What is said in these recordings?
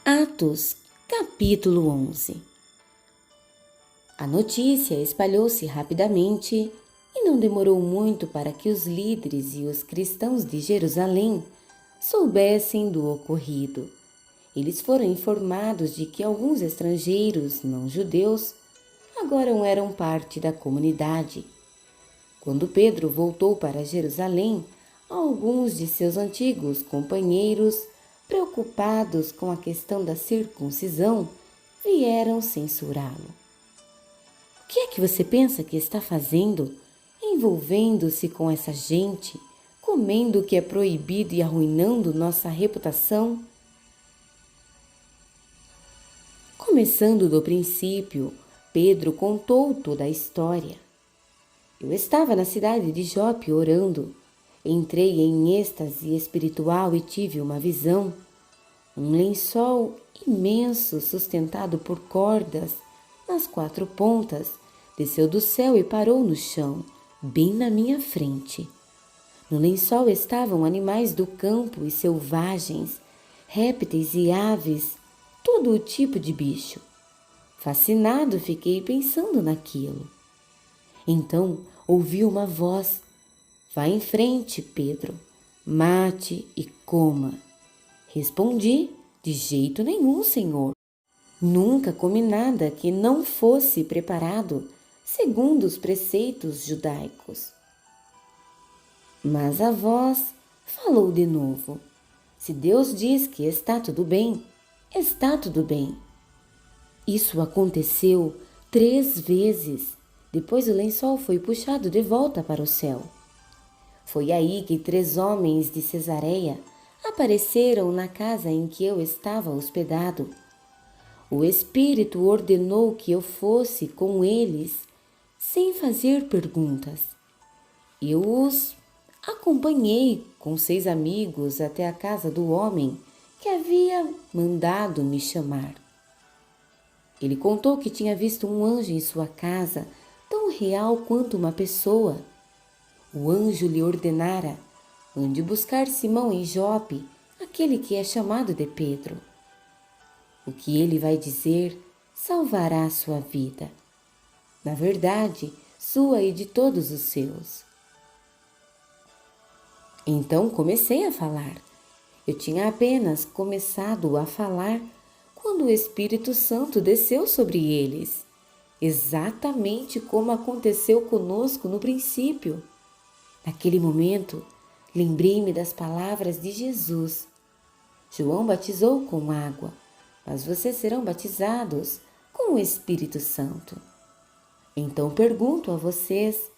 Atos, capítulo 11. A notícia espalhou-se rapidamente e não demorou muito para que os líderes e os cristãos de Jerusalém soubessem do ocorrido. Eles foram informados de que alguns estrangeiros não judeus agora eram parte da comunidade. Quando Pedro voltou para Jerusalém, alguns de seus antigos companheiros, preocupados com a questão da circuncisão, vieram censurá-lo. O que é que você pensa que está fazendo, envolvendo-se com essa gente, comendo o que é proibido e arruinando nossa reputação? Começando do princípio, Pedro contou toda a história. Eu estava na cidade de Jope orando. Entrei em êxtase espiritual e tive uma visão. Um lençol imenso sustentado por cordas nas 4 pontas desceu do céu e parou no chão, bem na minha frente. No lençol estavam animais do campo e selvagens, répteis e aves, todo o tipo de bicho. Fascinado, fiquei pensando naquilo. Então ouvi uma voz: "Vá em frente, Pedro, mate e coma." Respondi: "De jeito nenhum, Senhor. Nunca comi nada que não fosse preparado segundo os preceitos judaicos." Mas a voz falou de novo: "Se Deus diz que está tudo bem, está tudo bem." Isso aconteceu 3 vezes. Depois o lençol foi puxado de volta para o céu. Foi aí que 3 homens de Cesareia apareceram na casa em que eu estava hospedado. O Espírito ordenou que eu fosse com eles sem fazer perguntas. Eu os acompanhei com 6 amigos até a casa do homem que havia mandado me chamar. Ele contou que tinha visto um anjo em sua casa, tão real quanto uma pessoa. O anjo lhe ordenara: "Ande buscar Simão em Jope, aquele que é chamado de Pedro. O que ele vai dizer salvará sua vida. Na verdade, sua e de todos os seus." Então comecei a falar. Eu tinha apenas começado a falar quando o Espírito Santo desceu sobre eles, exatamente como aconteceu conosco no princípio. Naquele momento, lembrei-me das palavras de Jesus: "João batizou com água, mas vocês serão batizados com o Espírito Santo." Então pergunto a vocês: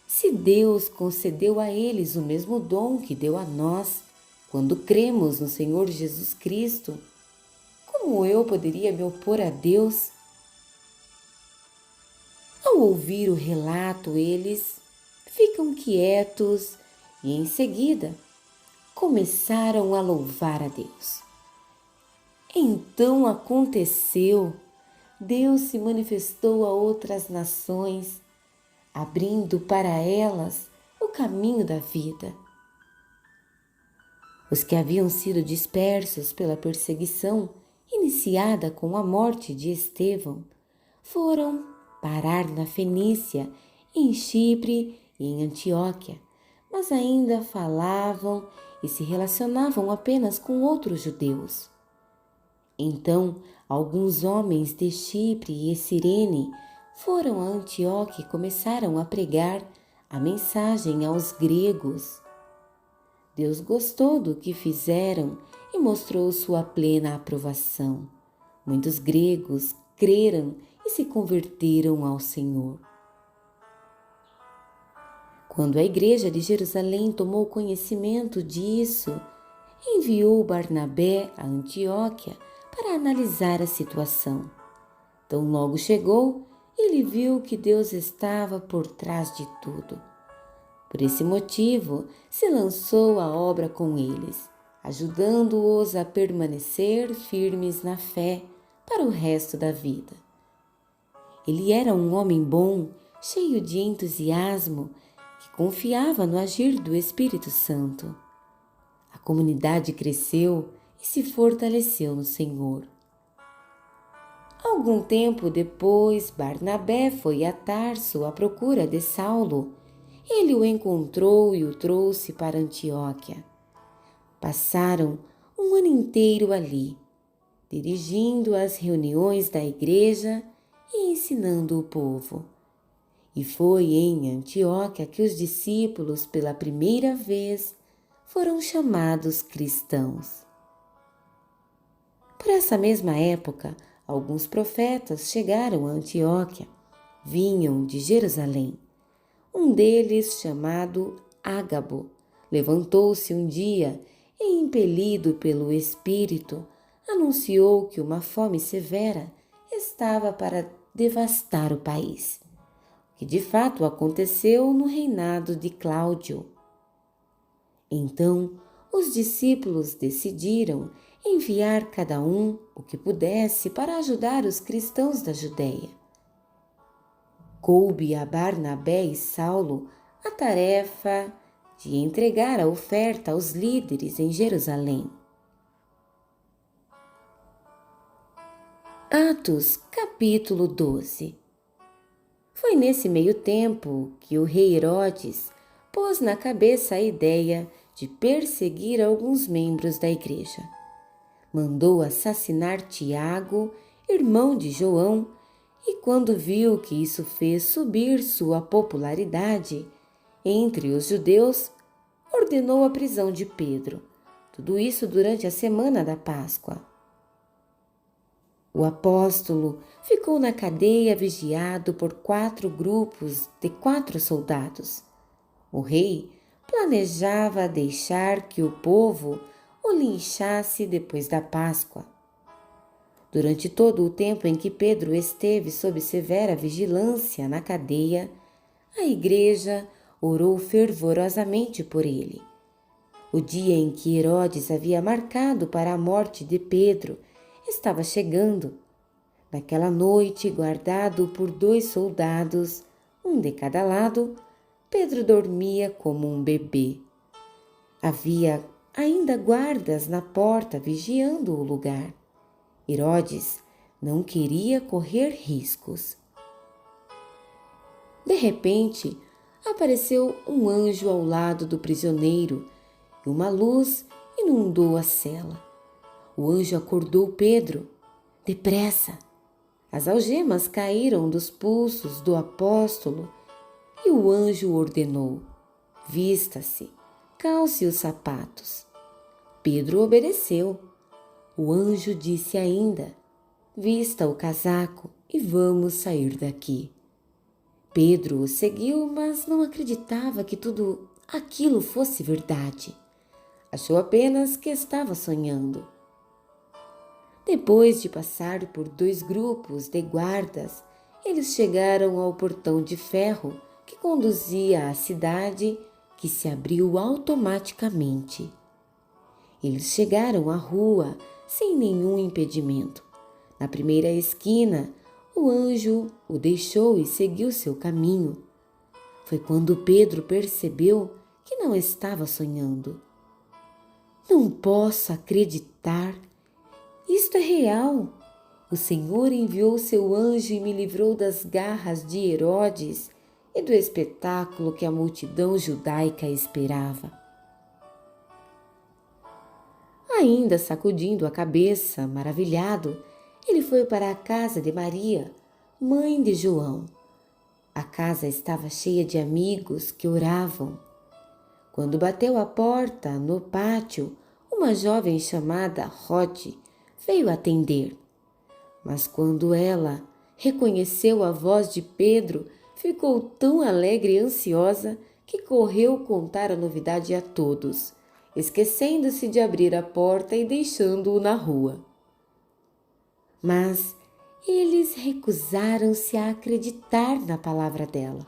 se Deus concedeu a eles o mesmo dom que deu a nós quando cremos no Senhor Jesus Cristo, como eu poderia me opor a Deus? Ao ouvir o relato, eles ficam quietos e, em seguida, começaram a louvar a Deus. Então aconteceu. Deus se manifestou a outras nações, abrindo para elas o caminho da vida. Os que haviam sido dispersos pela perseguição iniciada com a morte de Estevão foram parar na Fenícia, em Chipre e em Antioquia, mas ainda falavam e se relacionavam apenas com outros judeus. Então, alguns homens de Chipre e Cirene foram a Antioquia e começaram a pregar a mensagem aos gregos. Deus gostou do que fizeram e mostrou sua plena aprovação. Muitos gregos creram e se converteram ao Senhor. Quando a igreja de Jerusalém tomou conhecimento disso, enviou Barnabé a Antioquia para analisar a situação. Tão logo chegou, ele viu que Deus estava por trás de tudo. Por esse motivo, se lançou à obra com eles, ajudando-os a permanecer firmes na fé para o resto da vida. Ele era um homem bom, cheio de entusiasmo, que confiava no agir do Espírito Santo. A comunidade cresceu e se fortaleceu no Senhor. Algum tempo depois, Barnabé foi a Tarso à procura de Saulo. Ele o encontrou e o trouxe para Antioquia. Passaram um ano inteiro ali, dirigindo as reuniões da igreja e ensinando o povo. E foi em Antioquia que os discípulos, pela primeira vez, foram chamados cristãos. Por essa mesma época, alguns profetas chegaram a Antioquia. Vinham de Jerusalém. Um deles, chamado Ágabo, levantou-se um dia e, impelido pelo Espírito, anunciou que uma fome severa estava para devastar o país, que de fato aconteceu no reinado de Cláudio. Então, os discípulos decidiram enviar cada um o que pudesse para ajudar os cristãos da Judéia. Coube a Barnabé e Saulo a tarefa de entregar a oferta aos líderes em Jerusalém. Atos, capítulo 12. Foi nesse meio tempo que o rei Herodes pôs na cabeça a ideia de perseguir alguns membros da igreja. Mandou assassinar Tiago, irmão de João, e quando viu que isso fez subir sua popularidade entre os judeus, ordenou a prisão de Pedro. Tudo isso durante a semana da Páscoa. O apóstolo ficou na cadeia vigiado por 4 grupos de 4 soldados. O rei planejava deixar que o povo o linchasse depois da Páscoa. Durante todo o tempo em que Pedro esteve sob severa vigilância na cadeia, a igreja orou fervorosamente por ele. O dia em que Herodes havia marcado para a morte de Pedro estava chegando. Naquela noite, guardado por 2 soldados, um de cada lado, Pedro dormia como um bebê. Havia ainda guardas na porta vigiando o lugar. Herodes não queria correr riscos. De repente, apareceu um anjo ao lado do prisioneiro e uma luz inundou a cela. O anjo acordou Pedro. Depressa! As algemas caíram dos pulsos do apóstolo e o anjo ordenou: vista-se, calce os sapatos. Pedro obedeceu. O anjo disse ainda: vista o casaco e vamos sair daqui. Pedro o seguiu, mas não acreditava que tudo aquilo fosse verdade. Achou apenas que estava sonhando. Depois de passar por 2 grupos de guardas, eles chegaram ao portão de ferro que conduzia à cidade, que se abriu automaticamente. Eles chegaram à rua sem nenhum impedimento. Na primeira esquina, o anjo o deixou e seguiu seu caminho. Foi quando Pedro percebeu que não estava sonhando. Não posso acreditar. Isto é real. O Senhor enviou seu anjo e me livrou das garras de Herodes e do espetáculo que a multidão judaica esperava. Ainda sacudindo a cabeça, maravilhado, ele foi para a casa de Maria, mãe de João. A casa estava cheia de amigos que oravam. Quando bateu à porta, no pátio, uma jovem chamada Rode veio atender. Mas quando ela reconheceu a voz de Pedro, ficou tão alegre e ansiosa que correu contar a novidade a todos, esquecendo-se de abrir a porta e deixando-o na rua. Mas eles recusaram-se a acreditar na palavra dela.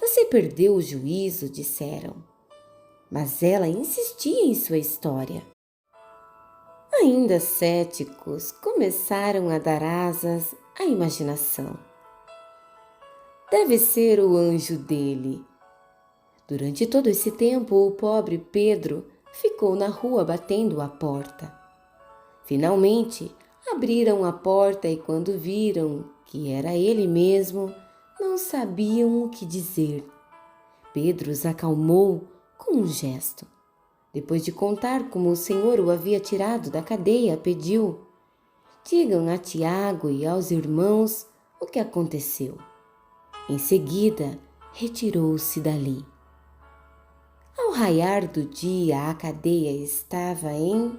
Você perdeu o juízo, disseram. Mas ela insistia em sua história. Ainda céticos, começaram a dar asas à imaginação. Deve ser o anjo dele. Durante todo esse tempo, o pobre Pedro ficou na rua batendo à porta. Finalmente, abriram a porta e quando viram que era ele mesmo, não sabiam o que dizer. Pedro os acalmou com um gesto. Depois de contar como o Senhor o havia tirado da cadeia, pediu: digam a Tiago e aos irmãos o que aconteceu. Em seguida, retirou-se dali. Ao raiar do dia, a cadeia estava em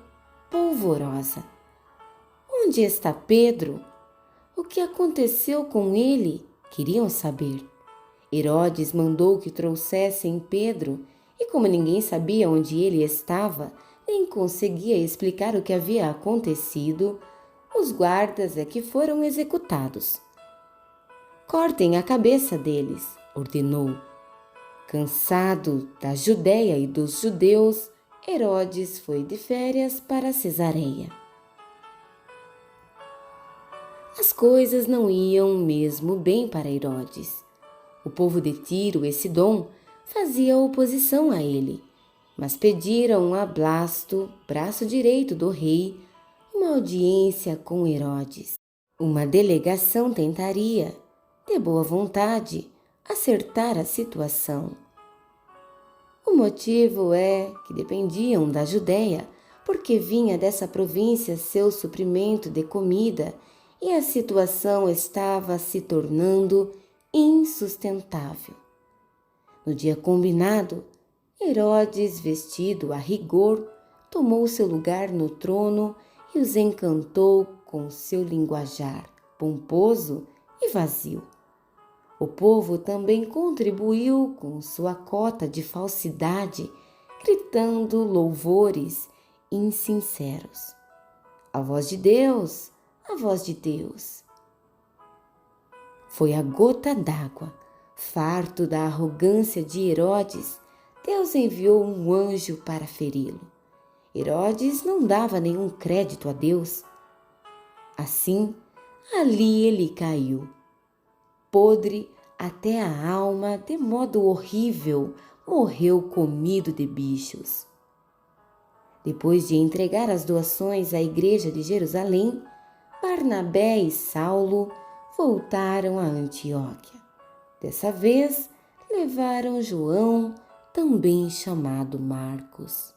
polvorosa. Onde está Pedro? O que aconteceu com ele? Queriam saber. Herodes mandou que trouxessem Pedro, e como ninguém sabia onde ele estava, nem conseguia explicar o que havia acontecido, os guardas é que foram executados. Cortem a cabeça deles, ordenou. Cansado da Judéia e dos judeus, Herodes foi de férias para Cesareia. As coisas não iam mesmo bem para Herodes. O povo de Tiro e Sidom fazia oposição a ele, mas pediram a Blasto, braço direito do rei, uma audiência com Herodes. Uma delegação tentaria, de boa vontade, acertar a situação. O motivo é que dependiam da Judéia, porque vinha dessa província seu suprimento de comida e a situação estava se tornando insustentável. No dia combinado, Herodes, vestido a rigor, tomou seu lugar no trono e os encantou com seu linguajar pomposo e vazio. O povo também contribuiu com sua cota de falsidade, gritando louvores insinceros. A voz de Deus, a voz de Deus. Foi a gota d'água. Farto da arrogância de Herodes, Deus enviou um anjo para feri-lo. Herodes não dava nenhum crédito a Deus. Assim, ali ele caiu, podre até a alma, de modo horrível, morreu comido de bichos. Depois de entregar as doações à igreja de Jerusalém, Barnabé e Saulo voltaram a Antioquia. Dessa vez, levaram João, também chamado Marcos.